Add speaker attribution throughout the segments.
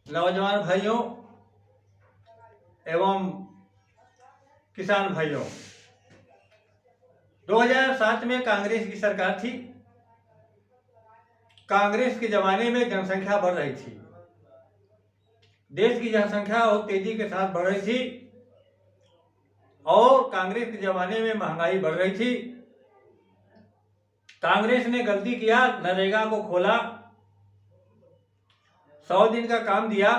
Speaker 1: नौजवान भाइयों एवं किसान भाइयों, 2007 में कांग्रेस की सरकार थी। कांग्रेस के जमाने में जनसंख्या बढ़ रही थी। देश की जनसंख्या बहुत तेजी के साथ बढ़ रही थी और कांग्रेस के जमाने में महंगाई बढ़ रही थी। कांग्रेस ने गलती किया, नरेगा को खोला, 100 दिन का काम दिया,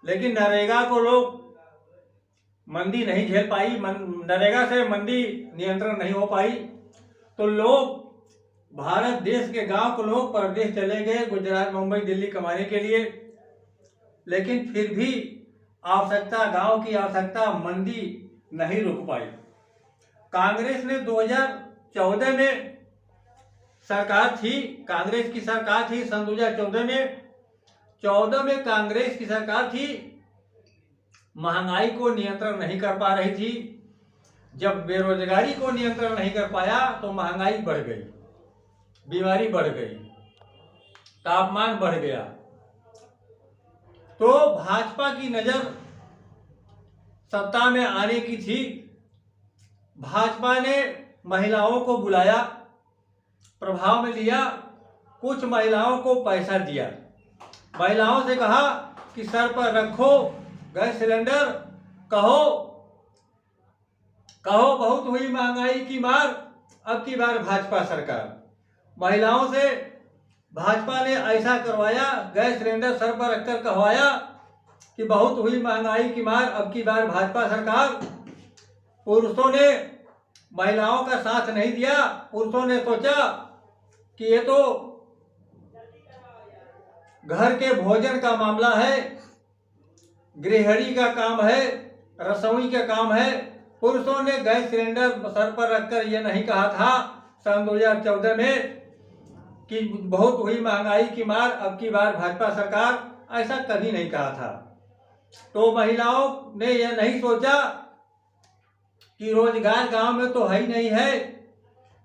Speaker 1: लेकिन नरेगा को लोग मंदी नहीं झेल पाई। नरेगा से मंदी नियंत्रण नहीं हो पाई, तो लोग भारत देश के गांव के लोग परदेश चले गए, गुजरात, मुंबई, दिल्ली कमाने के लिए। लेकिन फिर भी आवश्यकता, गांव की आवश्यकता, मंदी नहीं रुक पाई। कांग्रेस ने 2014 में सरकार थी, कांग्रेस की सरकार थी सन 2014 में। 14 में कांग्रेस की सरकार थी, महंगाई को नियंत्रण नहीं कर पा रही थी। जब बेरोजगारी को नियंत्रण नहीं कर पाया तो महंगाई बढ़ गई, बीमारी बढ़ गई, तापमान बढ़ गया। तो भाजपा की नजर सत्ता में आने की थी। भाजपा ने महिलाओं को बुलाया, प्रभाव में लिया, कुछ महिलाओं को पैसा दिया, महिलाओं से कहा कि सर पर रखो गैस सिलेंडर, कहो बहुत हुई महंगाई की मार, अब की बार भाजपा सरकार। महिलाओं से भाजपा ने ऐसा करवाया, गैस सिलेंडर सर पर रखकर कहवाया कि बहुत हुई महंगाई की मार, अब की बार भाजपा सरकार। पुरुषों ने महिलाओं का साथ नहीं दिया। पुरुषों ने सोचा कि ये तो घर के भोजन का मामला है, गृहिणी का काम है, रसोई का काम है। पुरुषों ने गैस सिलेंडर सर पर रखकर ये नहीं कहा था सन 2014 में कि बहुत हुई महंगाई की मार, अब की बार भाजपा सरकार, ऐसा कभी नहीं कहा था। तो महिलाओं ने यह नहीं सोचा कि रोजगार गांव में तो है ही नहीं है,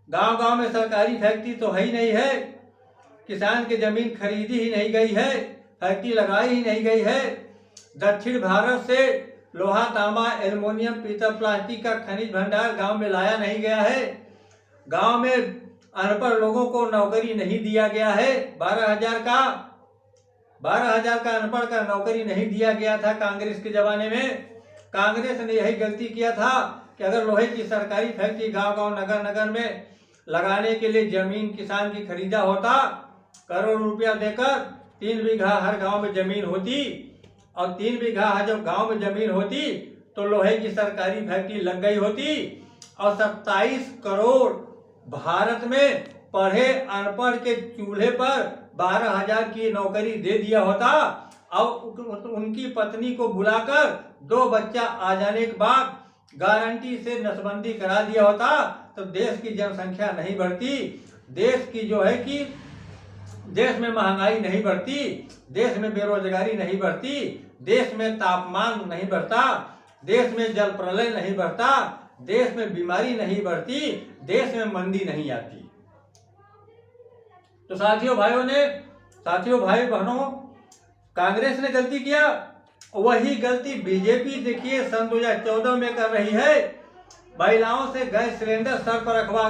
Speaker 1: गांव में सरकारी फैक्ट्री तो है ही नहीं है, किसान की जमीन खरीदी ही नहीं गई है, फैक्ट्री लगाई ही नहीं गई है, दक्षिण भारत से लोहा, तांबा, एल्युमिनियम, पीतल, प्लास्टिक का खनिज भंडार गांव में लाया नहीं गया है, गांव में अनपढ़ लोगों को नौकरी नहीं दिया गया है। 12,000 का अनपढ़ का नौकरी नहीं दिया गया था कांग्रेस के जमाने में। कांग्रेस ने यही गलती किया था कि अगर लोहे की सरकारी फैक्ट्री गांव नगर में लगाने के लिए जमीन किसान की खरीदा होता, करोड़ रुपया देकर 3 बीघा हर गांव में जमीन होती, और 3 बीघा जब गांव में जमीन होती तो लोहे की सरकारी फैक्ट्री लग गई होती, और 27 करोड़ भारत में पढ़े अनपढ़ के चूल्हे पर 12,000 की नौकरी दे दिया होता, और उनकी पत्नी को बुलाकर 2 बच्चा आ जाने के बाद गारंटी से नसबंदी करा दिया होता, तो देश की जनसंख्या नहीं बढ़ती, देश की जो है कि देश में महंगाई नहीं बढ़ती, देश में बेरोजगारी नहीं बढ़ती, देश में तापमान नहीं बढ़ता, देश में जल प्रलय नहीं बढ़ता, देश में बीमारी नहीं बढ़ती, देश में मंदी नहीं आती। तो साथियों भाई बहनों, कांग्रेस ने गलती किया, वही गलती बीजेपी देखिए सन 2014 में कर रही है। महिलाओं से गैस सिलेंडर सर पर रखवा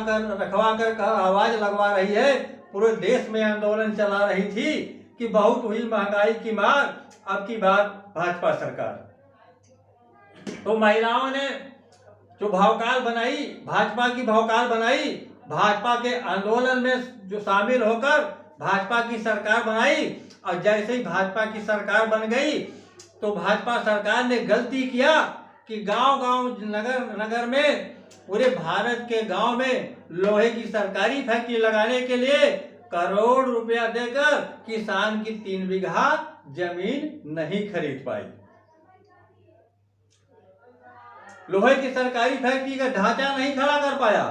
Speaker 1: कर आवाज लगवा रही है, पूरे देश में आंदोलन चला रही थी कि बहुत हुई महंगाई की मार, अब की बार भाजपा सरकार। तो महिलाओं ने जो भावकाल बनाई, भाजपा की भावकाल बनाई, भाजपा के आंदोलन में जो शामिल होकर भाजपा की सरकार बनाई, और जैसे ही भाजपा की सरकार बन गई तो भाजपा सरकार ने गलती किया कि गांव नगर में, पूरे भारत के गांव में लोहे की सरकारी फैक्ट्री लगाने के लिए करोड़ रुपया देकर किसान की 3 बीघा जमीन नहीं खरीद पाई। लोहे की सरकारी फैक्ट्री का ढांचा नहीं खड़ा कर पाया।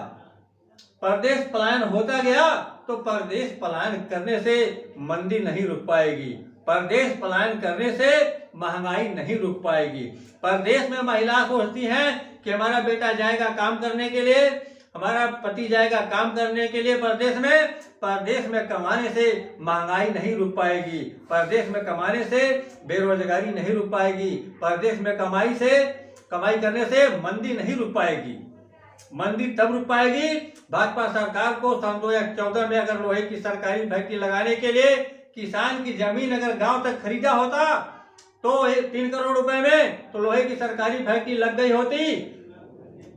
Speaker 1: परदेश पलायन होता गया, तो परदेश पलायन करने से मंदी नहीं रुक पाएगी, परदेश पलायन करने से महंगाई नहीं रुक पाएगी। परदेश में महिला सोचती हैं कि हमारा बेटा जाएगा काम करने के लिए, हमारा पति जाएगा काम करने के लिए परदेश में कमाने से महंगाई नहीं रुक पाएगी, परदेश में कमाने से बेरोजगारी नहीं रुक पाएगी, परदेश में कमाई करने से मंदी नहीं रुक पाएगी। मंदी तब रुक पाएगी भाजपा सरकार को सन 2014 में अगर लोहे की सरकारी फैक्ट्री लगाने के लिए किसान की जमीन अगर गांव तक खरीदा होता तो 3 करोड़ रुपए में तो लोहे की सरकारी फैक्ट्री लग गई होती।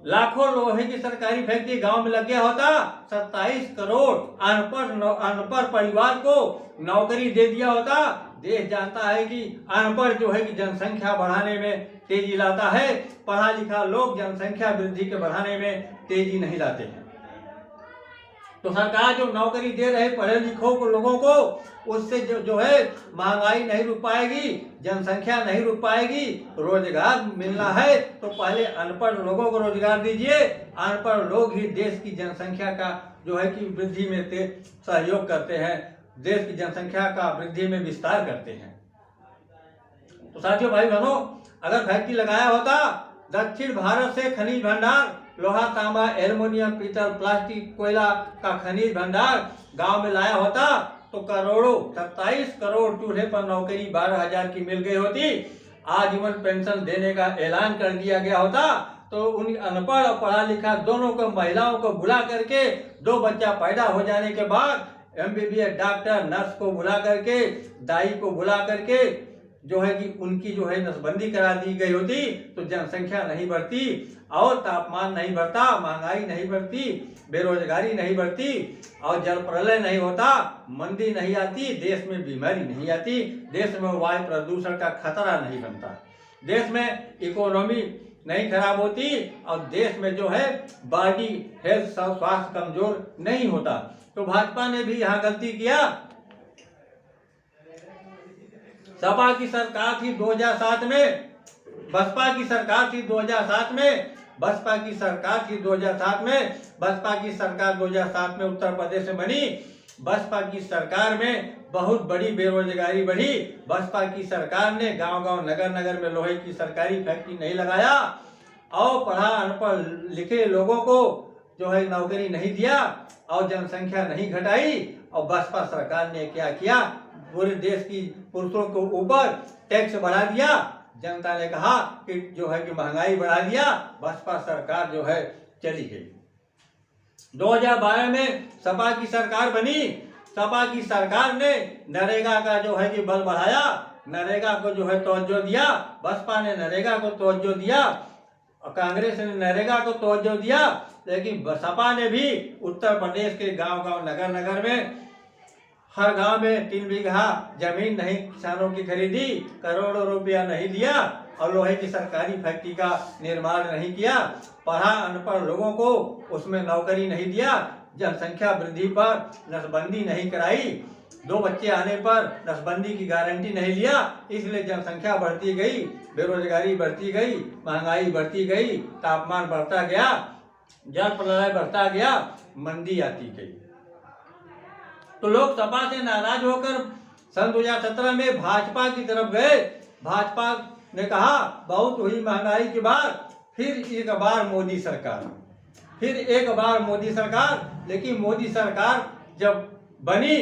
Speaker 1: लाखों लोहे की सरकारी फैक्ट्री गांव में लग गया होता। 27 करोड़ अनपढ़ परिवार को नौकरी दे दिया होता। देश जानता है कि अनपढ़ जो है कि जनसंख्या बढ़ाने में तेजी लाता है, पढ़ा लिखा लोग जनसंख्या वृद्धि के बढ़ाने में तेजी नहीं लाते हैं। तो सरकार जो नौकरी दे रहे पढ़े लिखों को लोगों को, उससे जो है महंगाई नहीं रुक पाएगी, जनसंख्या नहीं रुक पाएगी। रोजगार मिलना है तो पहले अनपढ़ लोगों को रोजगार दीजिए। अनपढ़ लोग ही देश की जनसंख्या का जो है कि वृद्धि में सहयोग करते हैं, देश की जनसंख्या का वृद्धि में विस्तार करते हैं। तो साथियों भाई बहनों, अगर फैक्ट्री लगाया होता दक्षिण भारत से खनिज भंडार लोहा तांबा एल्युमिनियम पीतल प्लास्टिक कोयला का खनिज भंडार गांव में लाया होता तो करोड़ों 27 करोड़ चूल्हे पर नौकरी 12,000 की मिल गई होती। आजीवन पेंशन देने का ऐलान कर दिया गया होता। तो उन अनपढ़ और पढ़ा लिखा दोनों को महिलाओं को बुला करके 2 बच्चा पैदा हो जाने के बाद MBBS डॉक्टर नर्स को बुला करके दाई को बुला करके जो है कि उनकी जो है नसबंदी करा दी गई होती तो जनसंख्या नहीं बढ़ती और तापमान नहीं बढ़ता, महंगाई नहीं बढ़ती, बेरोजगारी नहीं बढ़ती और जल प्रलय नहीं होता, मंदी नहीं आती, देश में बीमारी नहीं आती, देश में वायु प्रदूषण का खतरा नहीं बनता, देश में इकोनॉमी नहीं खराब होती और देश में जो है बॉडी हेल्थ स्वास्थ्य कमजोर नहीं होता। तो भाजपा ने भी यहाँ गलती किया। सपा की सरकार थी 2007 में, बसपा की सरकार थी 2007 में, बसपा की सरकार थी 2007 में, बसपा की सरकार 2007 में उत्तर प्रदेश में बनी। बसपा की सरकार में बहुत बड़ी बेरोजगारी बढ़ी। बसपा की सरकार ने गांव-गांव नगर-नगर में लोहे की सरकारी फैक्ट्री नहीं लगाया और पढ़ा अनपढ़ लिखे लोगों को जो है नौकरी नहीं दिया और जनसंख्या नहीं घटाई। और बसपा सरकार ने क्या किया, पूरे देश की पुरुषों के ऊपर टैक्स बढ़ा दिया। जनता ने कहा कि जो है कि महंगाई बढ़ा दिया, बसपा सरकार जो है चली गई। 2012 में सपा की सरकार बनी। सपा की सरकार ने नरेगा का जो है कि बल बढ़ाया, नरेगा को जो है तवज्जो दिया। बसपा ने नरेगा को तवज्जो दिया और कांग्रेस ने नरेगा को तवज्जो दिया, लेकिन सपा ने भी उत्तर प्रदेश के गांव-गांव नगर-नगर में हर गांव में 3 बीघा जमीन नहीं किसानों की खरीदी, करोड़ों रुपया नहीं दिया और लोहे की सरकारी फैक्ट्री का निर्माण नहीं किया, पढ़ा अनपढ़ लोगों को उसमें नौकरी नहीं दिया, जनसंख्या वृद्धि पर नसबंदी नहीं कराई, 2 बच्चे आने पर नसबंदी की गारंटी नहीं लिया, इसलिए जनसंख्या बढ़ती गई, बेरोजगारी बढ़ती गई, महंगाई बढ़ती गई, तापमान बढ़ता गया, जल प्रलय बढ़ता गया, मंदी आती गई। तो लोग सपा से नाराज होकर सन 2017 में भाजपा की तरफ गए। भाजपा ने कहा बहुत हुई महंगाई के बाद फिर एक बार मोदी सरकार, लेकिन मोदी सरकार जब बनी,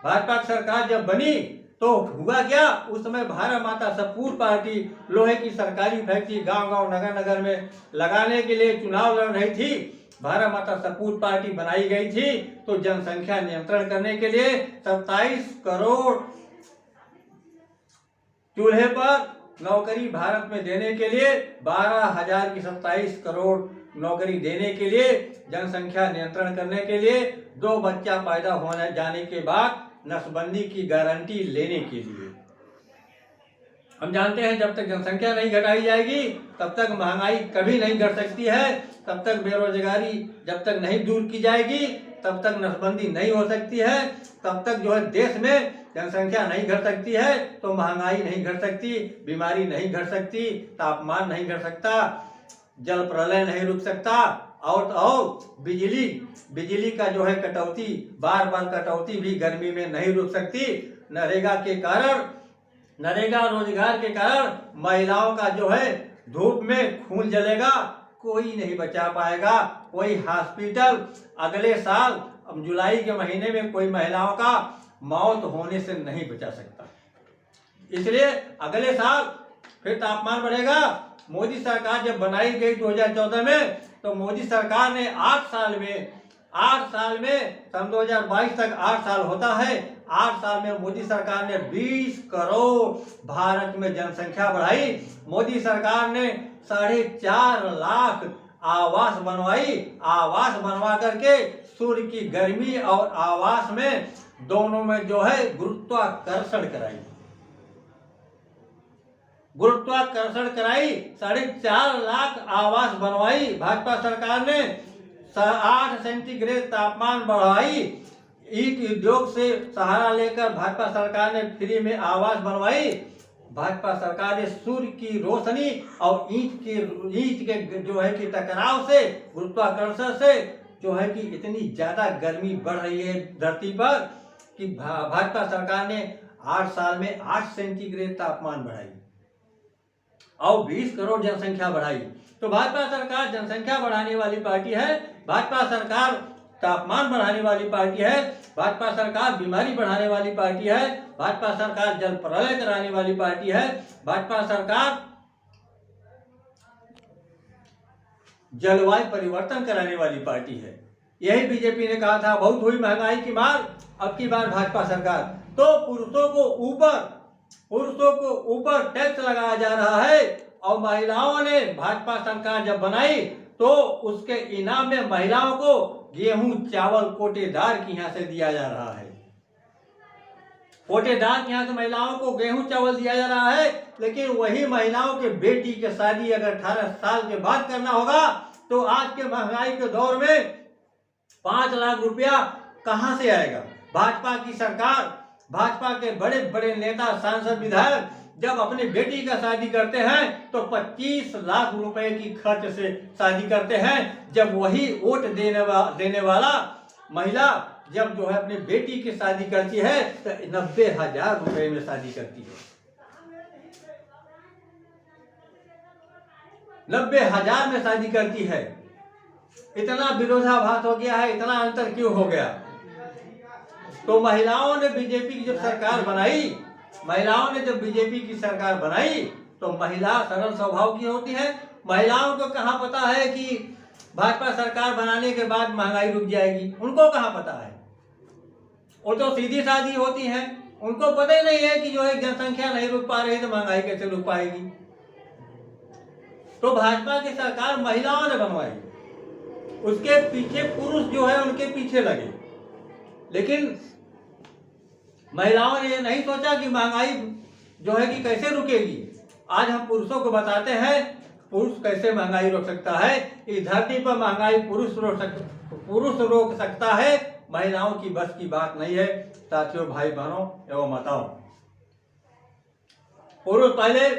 Speaker 1: भाजपा सरकार जब बनी तो हुआ क्या, उस समय भारत माता सपूत पार्टी लोहे की सरकारी फैक्ट्री गांव-गांव नगर-नगर में लगाने के लिए चुनाव लड़ रही थी। भारत माता सपूत पार्टी बनाई गई थी तो जनसंख्या नियंत्रण करने के लिए 27 करोड़ चूल्हे पर नौकरी भारत में देने के लिए 12,000 की 27 करोड़ नौकरी देने के लिए, जनसंख्या नियंत्रण करने के लिए, 2 बच्चा पैदा होने जाने के बाद नसबंदी की गारंटी लेने के लिए। हम जानते हैं जब तक जनसंख्या नहीं घटाई जाएगी तब तक महंगाई कभी नहीं घट सकती है, तब तक बेरोजगारी जब तक नहीं दूर की जाएगी तब तक नसबंदी नहीं हो सकती है, तब तक जो है देश में जनसंख्या नहीं घट सकती है तो महंगाई नहीं घट सकती, बीमारी नहीं घट सकती, तापमान नहीं घट सकता, जल प्रलय नहीं रुक सकता और बिजली का जो है कटौती, बार कटौती भी गर्मी में नहीं रुक सकती। नरेगा रोजगार के कारण महिलाओं का जो है धूप में खून जलेगा, कोई नहीं बचा पाएगा, कोई हॉस्पिटल अगले साल जुलाई के महीने में कोई महिलाओं का मौत होने से नहीं बचा सकता। इसलिए अगले साल फिर तापमान बढ़ेगा। मोदी सरकार जब बनाई गई 2014 में, तो मोदी सरकार ने 8 साल में सन 2022 तक 8 साल होता है, 8 साल में मोदी सरकार ने 20 करोड़ भारत में जनसंख्या बढ़ाई। मोदी सरकार ने 4.5 लाख आवास बनवाई। आवास बनवा करके सूर्य की गर्मी और आवास में दोनों में जो है गुरुत्वाकर्षण कराई। 4.5 लाख आवास बनवाई भाजपा सरकार ने। 8 सेंटीग्रेड तापमान बढ़ाई। ईट उद्योग से सहारा लेकर भाजपा सरकार ने फ्री में आवास बनवाई। भाजपा सरकार ने सूर्य की रोशनी और ईंट के जो है कि टकराव से, गुरुत्वाकर्षण से जो है कि इतनी ज्यादा गर्मी बढ़ रही है धरती पर कि भाजपा सरकार ने 8 साल में 8 सेंटीग्रेड तापमान बढ़ाई और 20 करोड़ जनसंख्या बढ़ाई। तो भाजपा सरकार जनसंख्या बढ़ाने वाली पार्टी है, भाजपा सरकार तापमान बढ़ाने वाली पार्टी है, भाजपा सरकार बीमारी बढ़ाने वाली पार्टी है, भाजपा सरकार जल प्रलय कराने वाली पार्टी है, भाजपा सरकार जलवायु परिवर्तन कराने वाली पार्टी है। यही बीजेपी ने कहा था बहुत हुई महंगाई की मार, अब की बार भाजपा सरकार। तो पुरुषों को ऊपर टैक्स लगाया जा रहा है और महिलाओं ने भाजपा सरकार जब बनाई तो उसके इनाम में महिलाओं को गेहूं चावल कोटेदार के यहाँ से दिया जा रहा है। कोटेदार के यहाँ से महिलाओं को गेहूं चावल दिया जा रहा है, लेकिन वही महिलाओं के बेटी के शादी अगर 18 साल के बाद करना होगा तो आज के महंगाई के दौर में 5 लाख रुपया कहां से आएगा। भाजपा की सरकार, भाजपा के बड़े बड़े नेता, सांसद, विधायक जब अपनी बेटी का शादी करते हैं तो 25 लाख रुपए की खर्च से शादी करते हैं। जब वही वोट देने वाला महिला जब जो है अपनी बेटी की शादी करती है तो 90,000 रुपए में शादी करती है। 90,000 में शादी करती है। इतना विरोधाभास हो गया है, इतना अंतर क्यों हो गया? तो महिलाओं ने बीजेपी की जब सरकार बनाई, तो महिला सरल स्वभाव की होती है। महिलाओं को कहाँ पता है कि भाजपा सरकार बनाने के बाद महंगाई रुक जाएगी? उनको कहाँ पता है? वो तो सीधी सादी होती है, उनको पता ही नहीं है कि जो है जनसंख्या नहीं रुक पा रही तो महंगाई कैसे रुक पाएगी। तो भाजपा की सरकार महिलाओं ने बनवाई, उसके पीछे पुरुष जो है उनके पीछे लगे, लेकिन महिलाओं ने ये नहीं सोचा कि महंगाई जो है कि कैसे रुकेगी। आज हम पुरुषों को बताते हैं पुरुष कैसे महंगाई रोक सकता है। इस धरती पर महंगाई पुरुष रोक सकता है, महिलाओं की बस की बात नहीं है। साथियों, भाई बहनों एवं माताओं, पुरुष पहले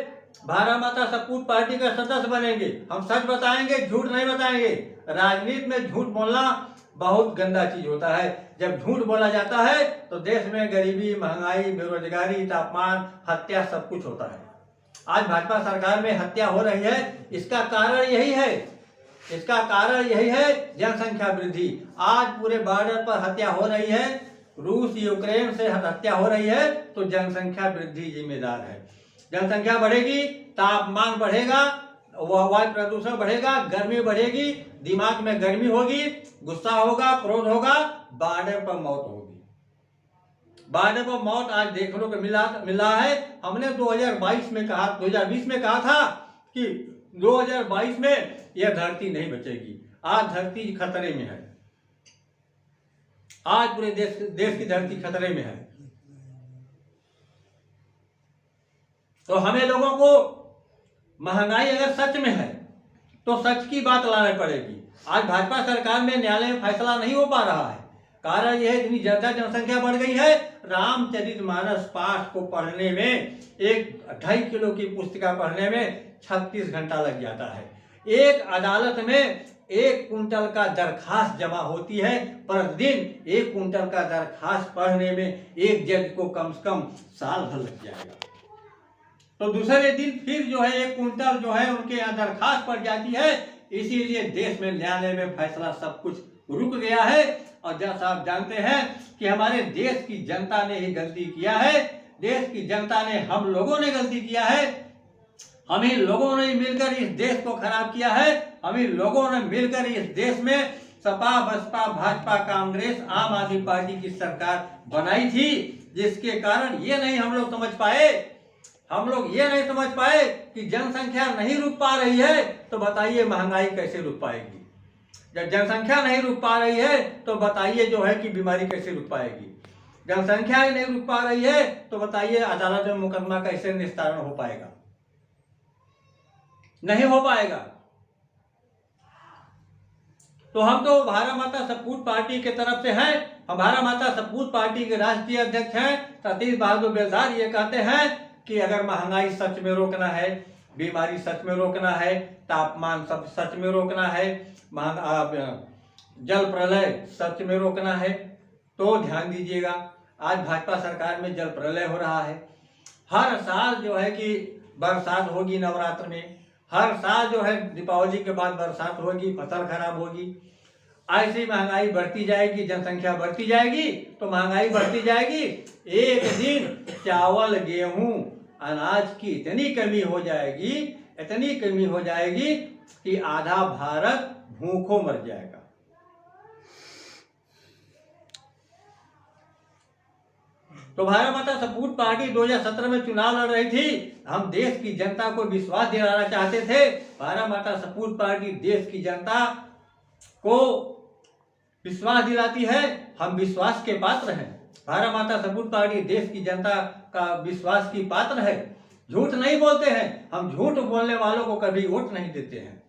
Speaker 1: भारत माता सपूत पार्टी का सदस्य बनेंगे। हम सच बताएंगे, झूठ नहीं बताएंगे। राजनीति में झूठ बोलना बहुत गंदा चीज होता है। जब झूठ बोला जाता है तो देश में गरीबी, महंगाई, बेरोजगारी, तापमान, हत्या सब कुछ होता है। आज भाजपा सरकार में हत्या हो रही है, इसका कारण यही है जनसंख्या वृद्धि। आज पूरे बॉर्डर पर हत्या हो रही है, रूस यूक्रेन से हत्या हो रही है, तो जनसंख्या वृद्धि जिम्मेदार है। जनसंख्या बढ़ेगी, तापमान बढ़ेगा, वायु प्रदूषण बढ़ेगा, गर्मी बढ़ेगी, दिमाग में गर्मी होगी, गुस्सा होगा, क्रोध होगा, बॉर्डर पर मौत होगी। बॉर्डर पर मौत आज देखने को मिल रहा है। हमने 2020 में कहा था कि 2022 में यह धरती नहीं बचेगी। आज धरती खतरे में है, आज पूरे देश की धरती खतरे में है। तो हमें लोगों को महंगाई अगर सच में है तो सच की बात लानी पड़ेगी। आज भाजपा सरकार में न्यायालय में फैसला नहीं हो पा रहा है। कारण यह है इतनी ज्यादा जनसंख्या बढ़ गई है। रामचरितमानस पाठ को पढ़ने में 2.5 किलो की पुस्तिका पढ़ने में 36 घंटा लग जाता है। एक अदालत में 1 कुंटल का दरखास्त जमा होती है प्रतिदिन। 1 कुंटल का दरखास्त पढ़ने में एक जज को कम से कम साल भर लग जाएगा। तो दूसरे दिन फिर जो है 1 कुंटल जो है उनके यहाँ दरखास्त पड़ जाती है। इसीलिए देश में न्यायालय में फैसला सब कुछ रुक गया है। और जैसा आप जानते हैं कि हमारे देश की जनता ने ही गलती किया है, देश की जनता ने, हम लोगों ने गलती किया है। हम ही लोगों ने मिलकर इस देश को खराब किया है। हम ही लोगों ने मिलकर इस देश में सपा, बसपा, भाजपा, कांग्रेस, आम आदमी पार्टी की सरकार बनाई थी, जिसके कारण ये नहीं हम लोग समझ पाए, हम लोग ये नहीं समझ पाए कि जनसंख्या नहीं रुक पा रही है तो बताइए महंगाई कैसे रुक पाएगी। जब जनसंख्या नहीं रुक पा रही है तो बताइए जो है कि बीमारी कैसे रुक पाएगी। जनसंख्या ही नहीं रुक पा रही है तो बताइए अदालत में मुकदमा कैसे निस्तारण हो पाएगा, नहीं हो पाएगा। तो हम तो भारत माता सपूत पार्टी के तरफ से हैं। हम भारत माता सपूत पार्टी के राष्ट्रीय अध्यक्ष हैं सतीश बहादुर बेलदार। ये कहते हैं कि अगर महंगाई सच में रोकना है, बीमारी सच में रोकना है, तापमान सब सच में रोकना है, जल प्रलय सच में रोकना है तो ध्यान दीजिएगा, आज भाजपा सरकार में जल प्रलय हो रहा है। हर साल जो है कि बरसात होगी नवरात्र में, हर साल जो है दीपावली के बाद बरसात होगी, फसल खराब होगी। ऐसी महंगाई बढ़ती जाएगी, जनसंख्या बढ़ती जाएगी तो महंगाई बढ़ती जाएगी। एक दिन चावल, गेहूं, अनाज की इतनी कमी हो जाएगी, इतनी कमी हो जाएगी कि आधा भारत भूखों मर जाएगा। तो भारत माता सपूत पार्टी 2017 में चुनाव लड़ रही थी। हम देश की जनता को विश्वास दिलाना चाहते थे। भारत माता सपूत पार्टी देश की जनता को विश्वास दिलाती है, हम विश्वास के पात्र हैं। भारत माता सपूत पार्टी देश की जनता का विश्वास की पात्र है। झूठ नहीं बोलते हैं, हम झूठ बोलने वालों को कभी वोट नहीं देते हैं।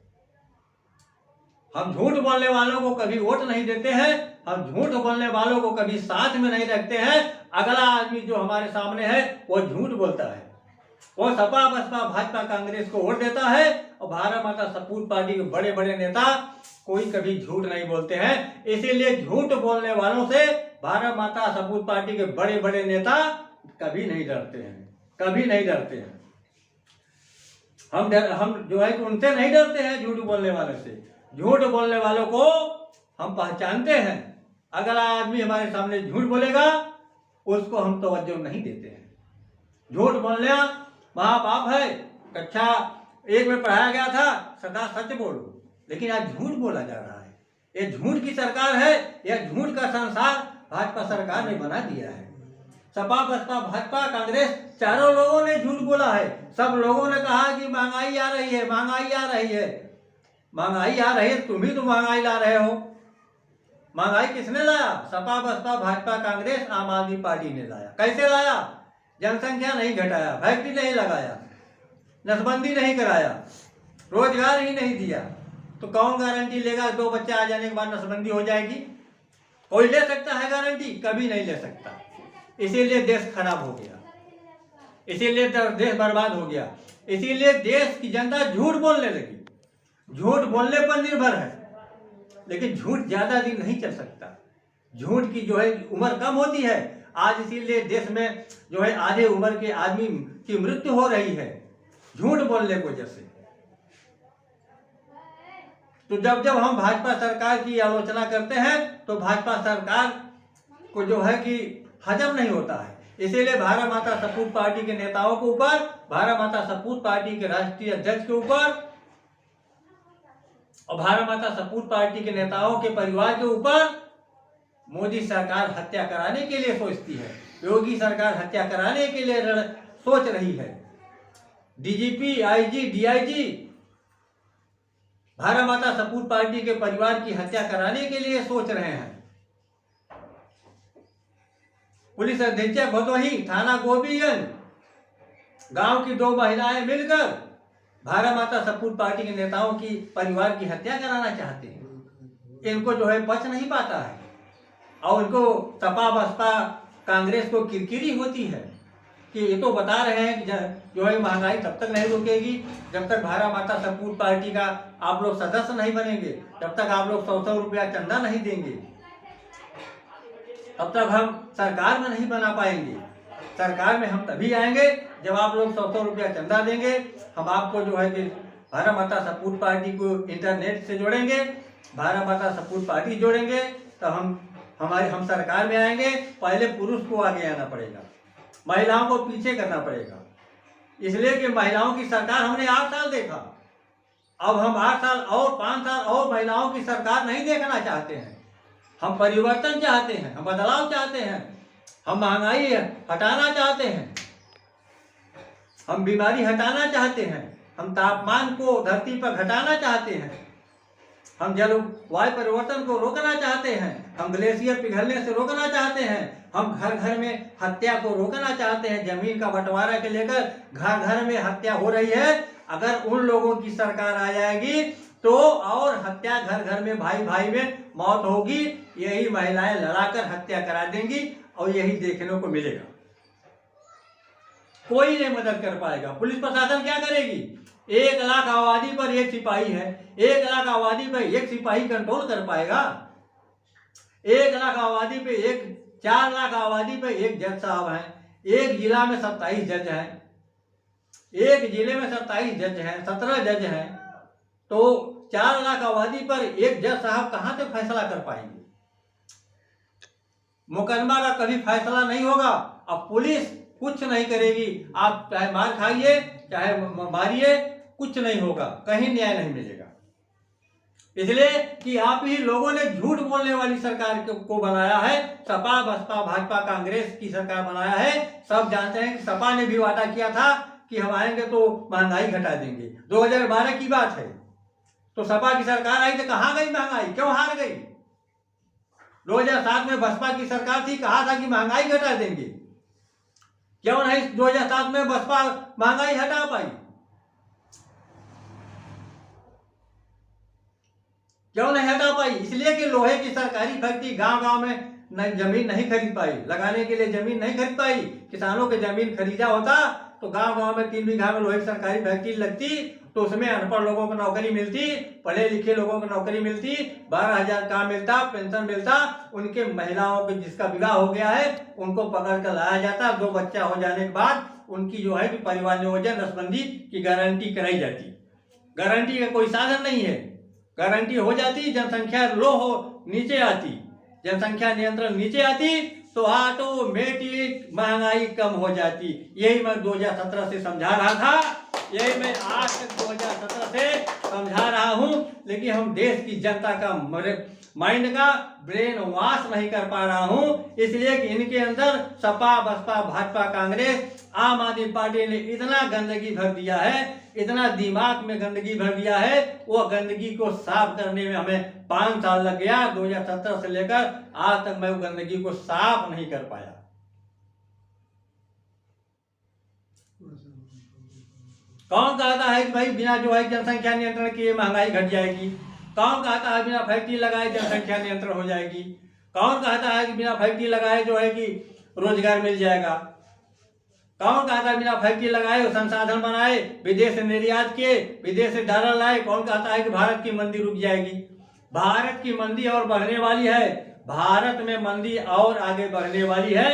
Speaker 1: हम झूठ बोलने वालों को कभी वोट नहीं देते हैं, हम झूठ बोलने वालों को कभी साथ में नहीं रखते हैं। अगला आदमी जो हमारे सामने है वो झूठ बोलता है, वो सपा, बसपा, भाजपा, कांग्रेस को वोट देता है। और भारत माता सपूत पार्टी के बड़े बड़े नेता कोई कभी झूठ नहीं बोलते हैं। इसीलिए झूठ बोलने वालों से भारत माता सपूत पार्टी के बड़े बड़े नेता कभी नहीं डरते हैं, कभी नहीं डरते हैं। हम जो है कि उनसे नहीं डरते हैं, झूठ बोलने वाले से। झूठ बोलने वालों को हम पहचानते हैं। अगला आदमी हमारे सामने झूठ बोलेगा उसको हम तवज्जो नहीं देते हैं। झूठ बोलना महापाप है। कक्षा 1 में पढ़ाया गया था सदा सच बोलो, लेकिन आज झूठ बोला जा रहा है। ये झूठ की सरकार है, यह झूठ का संसार भाजपा सरकार ने बना दिया है। सपा, बसपा, भाजपा, कांग्रेस चारों लोगों ने झूठ बोला है। सब लोगों ने कहा कि महंगाई आ रही है, महंगाई आ रही है। महंगाई आ रही है, तुम ही तो महंगाई ला रहे हो। महंगाई किसने लाया? सपा, बसपा, भाजपा, कांग्रेस, आम आदमी पार्टी ने लाया। कैसे लाया? जनसंख्या नहीं घटाया, फैक्ट्री नहीं लगाया, नसबंदी नहीं कराया, रोजगार ही नहीं दिया। तो कौन गारंटी लेगा 2 बच्चे आ जाने के बाद नसबंदी हो जाएगी? कोई ले सकता है गारंटी? कभी नहीं ले सकता। इसीलिए देश खराब हो गया, इसीलिए देश बर्बाद हो गया। इसीलिए देश की जनता झूठ बोलने लगी। झूठ बोलने पर निर्भर है, लेकिन झूठ ज्यादा दिन नहीं चल सकता। झूठ की जो है उम्र कम होती है। आज इसीलिए देश में जो है आधे उम्र के आदमी की मृत्यु हो रही है झूठ बोलने की वजह से। तो जब जब हम भाजपा सरकार की आलोचना करते हैं तो भाजपा सरकार को जो है कि हजम नहीं होता है। इसीलिए भारत माता सपूत पार्टी के नेताओं के ऊपर, भारत माता सपूत पार्टी के राष्ट्रीय अध्यक्ष के ऊपर और भारत माता सपूत पार्टी के नेताओं के परिवार के ऊपर मोदी सरकार हत्या कराने के लिए सोचती है। योगी सरकार हत्या कराने के लिए सोच रही है। डीजीपी, आईजी, डीआईजी भारत माता सपूत पार्टी के परिवार की हत्या कराने के लिए सोच रहे हैं। पुलिस अधीक्षक भदोही, थाना गोपीगंज, गांव की 2 महिलाएं मिलकर भारत माता सपूत पार्टी के नेताओं की परिवार की हत्या कराना चाहते हैं। इनको जो है पच नहीं पाता है और उनको सपा, बसपा, कांग्रेस को किरकिरी होती है कि ये तो बता रहे हैं कि जो है महंगाई तब तक नहीं रुकेगी जब तक भारत माता सपूत पार्टी का आप लोग सदस्य नहीं बनेंगे, जब तक आप लोग 100 रुपया चंदा नहीं देंगे, तब तक हम सरकार में नहीं बना पाएंगे। सरकार में हम तभी आएंगे जब आप लोग 100 रुपया चंदा देंगे। हम आपको जो है कि भारत माता सपूत पार्टी को इंटरनेट से जोड़ेंगे, भारत माता सपूत पार्टी जोड़ेंगे तो हम सरकार में आएंगे। पहले पुरुष को आगे आना पड़ेगा, महिलाओं को पीछे करना पड़ेगा, इसलिए कि महिलाओं की सरकार हमने 8 साल देखा। अब हम 8 साल और 5 साल और महिलाओं की सरकार नहीं देखना चाहते हैं। हम परिवर्तन चाहते हैं, हम बदलाव चाहते हैं, हम महंगाई हटाना चाहते हैं, हम बीमारी हटाना चाहते हैं, हम तापमान को धरती पर घटाना चाहते हैं, हम जलवायु परिवर्तन को रोकना चाहते हैं, हम ग्लेशियर पिघलने से रोकना चाहते हैं, हम घर घर में हत्या को रोकना चाहते हैं। जमीन का बंटवारा के लेकर घर घर में हत्या हो रही है। अगर उन लोगों की सरकार आ जाएगी तो और हत्या घर घर में, भाई भाई में मौत होगी। यही महिलाएं लड़ाकर हत्या करा देंगी और यही देखने को मिलेगा। कोई नहीं मदद कर पाएगा। पुलिस प्रशासन क्या करेगी? 1 लाख आबादी पर 1 सिपाही है। 1 लाख आबादी पर 1 सिपाही कंट्रोल कर पाएगा? 1 लाख आबादी पे 4 लाख आबादी पे 1 जज साहब हैं। एक जिला में 27 जज हैं, एक जिले में 27 जज हैं, 17 जज हैं, तो 4 लाख आबादी पर 1 जज साहब कहां से फैसला कर पाएंगे? मुकदमा का कभी फैसला नहीं होगा। अब पुलिस कुछ नहीं करेगी। आप चाहे मार खाइए चाहे मारिए, कुछ नहीं होगा, कहीं न्याय नहीं मिलेगा। इसलिए कि आप ही लोगों ने झूठ बोलने वाली सरकार को बनाया है। सपा बसपा भाजपा कांग्रेस की सरकार बनाया है। सब जानते हैं कि सपा ने भी वादा किया था कि हम आएंगे तो महंगाई घटा देंगे। 2012 की बात है, तो सपा की सरकार आई तो कहां गई महंगाई? क्यों हार गई? 2007 में बसपा की सरकार थी, कहा था कि महंगाई घटा देंगे। क्यों नहीं 2007 में बसपा महंगाई हटा पाई? क्यों नहीं हटा पाई? इसलिए कि लोहे की सरकारी फैक्ट्री गांव-गांव में जमीन नहीं खरीद पाई, लगाने के लिए जमीन नहीं खरीद पाई। किसानों के जमीन खरीदा होता तो गांव-गांव में 3 बीघा में लोहे की सरकारी फैक्ट्री लगती, तो उसमें अनपढ़ लोगों को नौकरी मिलती, पढ़े लिखे लोगों को नौकरी मिलती, 12,000 काम मिलता, पेंशन मिलता। उनके महिलाओं के जिसका विवाह हो गया है उनको पकड़ कर लाया जाता। 2 बच्चा हो जाने के बाद उनकी जो है कि परिवार नियोजन नसबंदी की गारंटी कराई जाती। गारंटी का कोई साधन नहीं है। गारंटी हो जाती, जनसंख्या लो हो नीचे आती, जनसंख्या नियंत्रण नीचे आती तो ऑटोमेटिक महंगाई कम हो जाती। यही मैं 2017 से समझा रहा था, यही मैं आज तक 2017 से समझा रहा हूं, लेकिन हम देश की जनता का माइंड का ब्रेन वॉश नहीं कर पा रहा हूं। इसलिए कि इनके अंदर सपा बसपा भाजपा कांग्रेस आम आदमी पार्टी ने इतना गंदगी भर दिया है, इतना दिमाग में गंदगी भर दिया है। वो गंदगी को साफ करने में हमें 5 साल लग गया। 2017 से लेकर आज तक मैं वो गंदगी को साफ नहीं कर पाया। कौन कहता है कि भाई बिना जो है जनसंख्या नियंत्रण किए महंगाई घट जाएगी? कौन कहता है बिना फैक्ट्री लगाए जनसंख्या नियंत्रण हो जाएगी? कौन कहता है कि बिना फैक्ट्री लगाए जो है कि रोजगार मिल जाएगा? कौन कहता है बिना फैक्ट्री लगाए संसाधन बनाए, विदेश से निर्यात किए, विदेश से डॉलर लाए? कौन कहता है कि भारत की मंदी रुक जाएगी? भारत की मंदी और बढ़ने वाली है। भारत में मंदी और आगे बढ़ने वाली है।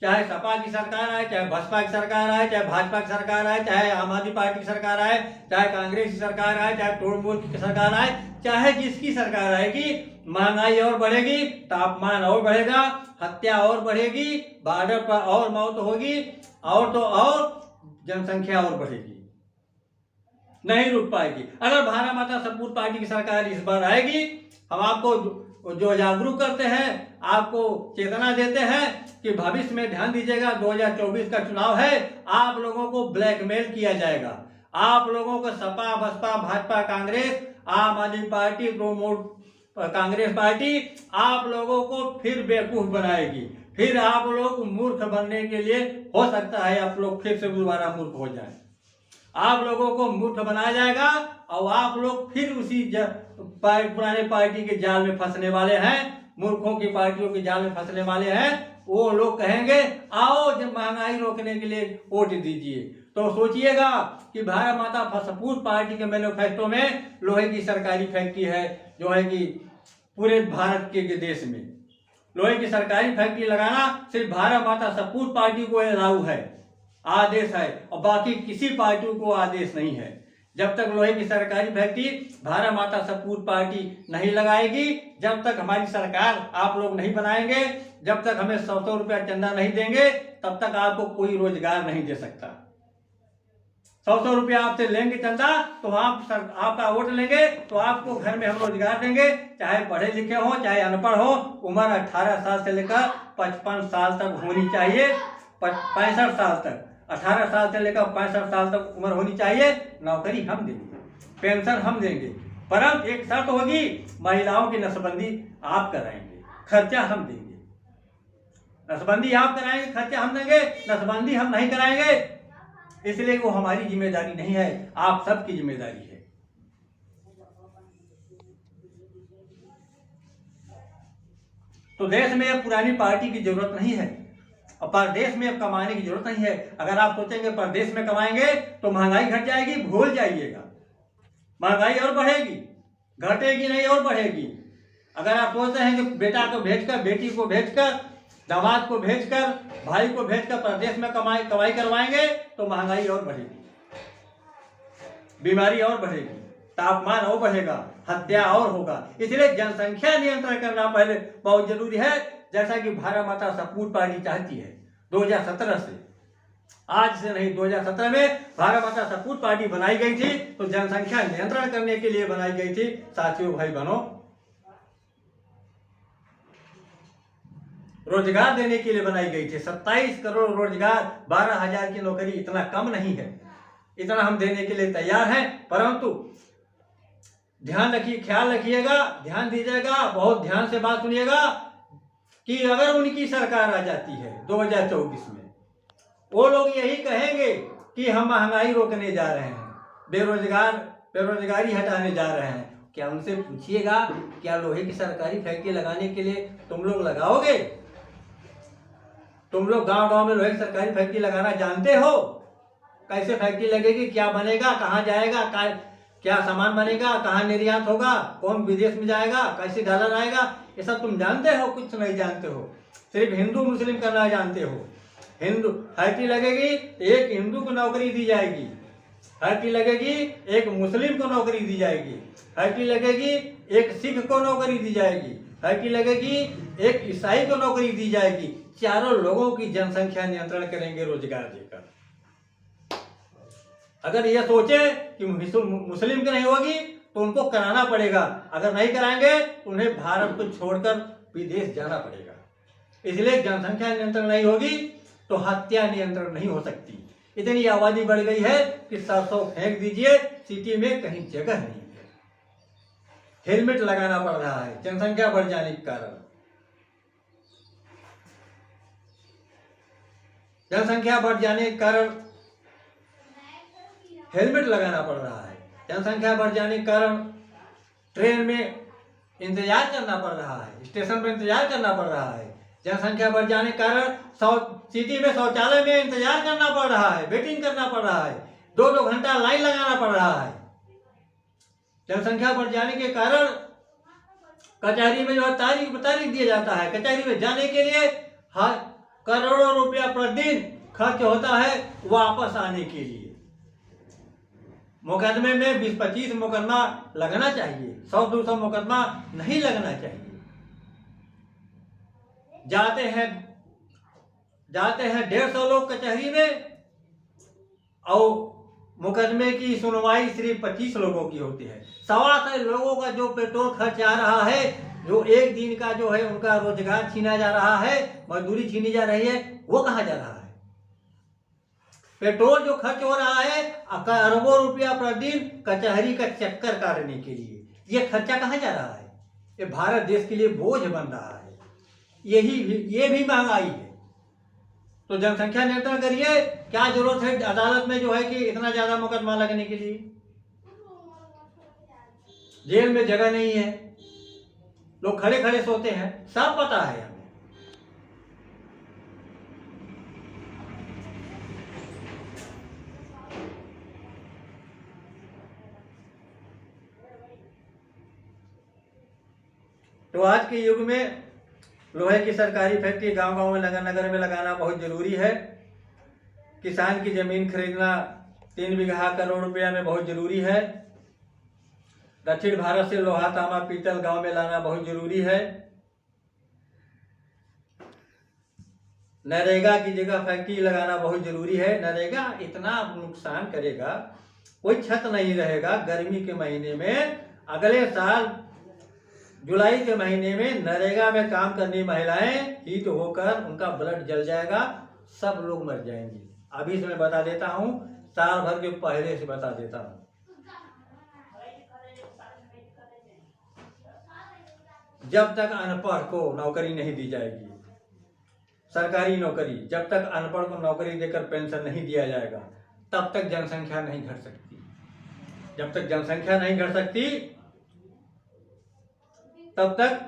Speaker 1: चाहे सपा की सरकार आए, चाहे बसपा की सरकार आए, चाहे भाजपा की सरकार आए, चाहे आम आदमी पार्टी की सरकार आए, चाहे कांग्रेस की सरकार आए, चाहे तोड़ मोड़ की सरकार आए, चाहे जिसकी सरकार आएगी, महंगाई और बढ़ेगी, तापमान और बढ़ेगा, हत्या और बढ़ेगी, बॉर्डर पर और मौत होगी, और तो और जनसंख्या और बढ़ेगी, नहीं रुक पाएगी। अगर भारत माता सपूत पार्टी की सरकार इस बार आएगी, हम आपको जो जागरूक करते हैं, आपको चेतना देते हैं कि भविष्य में ध्यान दीजिएगा, 2024 का चुनाव है, आप लोगों को ब्लैकमेल किया जाएगा। आप लोगों को सपा बसपा भाजपा कांग्रेस आम आदमी पार्टी कांग्रेस पार्टी आप लोगों को फिर बेवकूफ बनाएगी। फिर आप लोग मूर्ख बनने के लिए हो सकता है आप लोग फिर से दोबारा मूर्ख हो जाए। आप लोगों को मूर्ख बनाया जाएगा और आप लोग फिर उसी पुराने पार्टी के जाल में फंसने वाले हैं, मूर्खों की पार्टियों के जाल में फंसने वाले हैं। वो लोग कहेंगे आओ जब महंगाई रोकने के लिए वोट दीजिए, तो सोचिएगा कि भारत माता सपूत पार्टी के मैनिफेस्टो में लोहे की सरकारी फैक्ट्री है, जो है कि पूरे भारत के देश में लोहे की सरकारी फैक्ट्री लगाना सिर्फ भारत माता सपूत पार्टी को अलाउ है, आदेश है, और बाकी किसी पार्टी को आदेश नहीं है। जब तक लोहे की सरकारी फैक्ट्री भारत माता सपूत पार्टी नहीं लगाएगी, जब तक हमारी सरकार आप लोग नहीं बनाएंगे, जब तक हमें 100 रुपया चंदा नहीं देंगे, तब तक आपको कोई रोजगार नहीं दे सकता। 100 रुपया आपसे लेंगे चंदा तो आपका वोट लेंगे तो आपको घर में हम रोजगार देंगे, चाहे पढ़े लिखे हो चाहे अनपढ़ हो। उम्र 18 साल से लेकर 55 साल तक होनी चाहिए, 65 साल तक, 18 साल से लेकर 65 साल तक उम्र होनी चाहिए। नौकरी हम देंगे, पेंशन हम देंगे, परंतु एक शर्त होगी, महिलाओं की नसबंदी आप कराएंगे, खर्चा हम देंगे। नसबंदी आप कराएंगे, खर्चा हम देंगे, नसबंदी हम नहीं कराएंगे, इसलिए वो हमारी जिम्मेदारी नहीं है, आप सबकी जिम्मेदारी है। तो देश में अब पुरानी पार्टी की जरूरत नहीं है और परदेश में अब कमाने की जरूरत नहीं है। अगर आप सोचेंगे परदेश में कमाएंगे तो महंगाई घट जाएगी, भूल जाइएगा, महंगाई और बढ़ेगी, घटेगी नहीं और बढ़ेगी। अगर आप सोचते हैं कि बेटा को भेजकर, बेटी को भेजकर, दामाद को भेजकर, भाई को भेजकर प्रदेश में कमाई करवाएंगे तो महंगाई और बढ़ेगी, बीमारी और बढ़ेगी, तापमान और बढ़ेगा, हत्या और होगा। इसलिए जनसंख्या नियंत्रण करना पहले बहुत जरूरी है, जैसा कि भारत माता सपूत पार्टी चाहती है 2017 से, आज से नहीं, 2017 में भारत माता सपूत पार्टी बनाई गई थी तो जनसंख्या नियंत्रण करने के लिए बनाई गई थी। साथियों, भाई बहनों, रोजगार देने के लिए बनाई गई थी। 27 करोड़ रोजगार, 12,000 की नौकरी इतना कम नहीं है, इतना हम देने के लिए तैयार हैं। परंतु ध्यान रखिए, ख्याल रखिएगा, ध्यान दीजिएगा, बहुत ध्यान से बात सुनिएगा कि अगर उनकी सरकार आ जाती है 2024 में, वो लोग यही कहेंगे कि हम महंगाई रोकने जा रहे हैं, बेरोजगारी हटाने जा रहे हैं। क्या उनसे पूछिएगा, क्या लोहे की सरकारी फैक्ट्री लगाने के लिए तुम लोग लगाओगे? तुम लोग गांव-गांव में लोहे की सरकारी फैक्ट्री लगाना जानते हो? कैसे फैक्ट्री लगेगी, क्या बनेगा, कहाँ जाएगा, क्या सामान बनेगा, कहाँ निर्यात होगा, कौन विदेश में जाएगा, कैसे डॉलर आएगा, ये सब तुम जानते हो? कुछ नहीं जानते हो, सिर्फ हिंदू मुस्लिम करना जानते हो। हिंदू फैक्ट्री लगेगी तो एक हिंदू को नौकरी दी जाएगी, फैक्ट्री लगेगी एक मुस्लिम को नौकरी दी जाएगी, फैक्ट्री लगेगी एक सिख को नौकरी दी जाएगी, फैक्ट्री लगेगी एक ईसाई को नौकरी दी जाएगी। चारों लोगों की जनसंख्या नियंत्रण करेंगे रोजगार देकर। अगर ये सोचे कि मुस्लिम की नहीं होगी तो उनको कराना पड़ेगा, अगर नहीं कराएंगे तो उन्हें भारत को छोड़कर विदेश जाना पड़ेगा। इसलिए जनसंख्या नियंत्रण नहीं होगी तो हत्या नियंत्रण नहीं हो सकती। इतनी आबादी बढ़ गई है कि सरसों फेंक दीजिए, सिटी में कहीं जगह नहीं है। हेलमेट लगाना पड़ रहा है जनसंख्या बढ़ जाने के कारण, जनसंख्या बढ़ जाने के कारण हेलमेट लगाना पड़ रहा है, जनसंख्या बढ़ जाने के कारण ट्रेन में इंतजार करना पड़ रहा है, स्टेशन पर इंतजार करना पड़ रहा है, जनसंख्या बढ़ जाने के कारण सिटी में शौचालय में इंतजार करना पड़ रहा है, वेटिंग करना पड़ रहा है, 2-2 घंटा लाइन लगाना पड़ रहा है। जनसंख्या बढ़ जाने के कारण कचहरी में जो है तारीख दिया जाता है, कचहरी में जाने के लिए करोड़ों रुपया प्रतिदिन खर्च होता है वापस आने के लिए। मुकदमे में 20-25 मुकदमा लगना चाहिए, 100-200 मुकदमा नहीं लगना चाहिए। जाते हैं 150 लोग कचहरी में और मुकदमे की सुनवाई सिर्फ 25 लोगों की होती है। 125 लोगों का जो पेट्रोल खर्च आ रहा है, जो एक दिन का जो है उनका रोजगार छीना जा रहा है, मजदूरी छीनी जा रही है, वो कहाँ जा रहा है? पेट्रोल जो खर्च हो रहा है अरबों रुपया प्रतिदिन कचहरी का चक्कर काटने के लिए, ये खर्चा कहाँ जा रहा है? ये भारत देश के लिए बोझ बन रहा है। ये भी महंगाई है। तो जनसंख्या नियंत्रण करिए। क्या जरूरत है अदालत में जो है कि इतना ज्यादा मुकदमा लगने के लिए? जेल में जगह नहीं है, लोग खड़े खड़े सोते हैं, सब पता है हमें। तो आज के युग में लोहे की सरकारी फैक्ट्री गांव-गांव में, नगर-नगर में लगाना बहुत जरूरी है। किसान की जमीन खरीदना 3 बीघा करोड़ रुपया में बहुत जरूरी है। दक्षिण भारत से लोहा तांबा पीतल गांव में लाना बहुत जरूरी है। नरेगा की जगह फैक्ट्री लगाना बहुत जरूरी है। नरेगा इतना नुकसान करेगा, कोई छत नहीं रहेगा। गर्मी के महीने में अगले साल जुलाई के महीने में नरेगा में काम करनी महिलाएं हीट होकर उनका ब्लड जल जाएगा, सब लोग मर जाएंगे। अभी से मैं बता देता हूँ, साल भर के पहले से बता देता हूँ। जब तक अनपढ़ को नौकरी नहीं दी जाएगी, सरकारी नौकरी, जब तक अनपढ़ को नौकरी देकर पेंशन नहीं दिया जाएगा, तब तक जनसंख्या नहीं घट सकती। जब तक जनसंख्या नहीं घट सकती, तब तक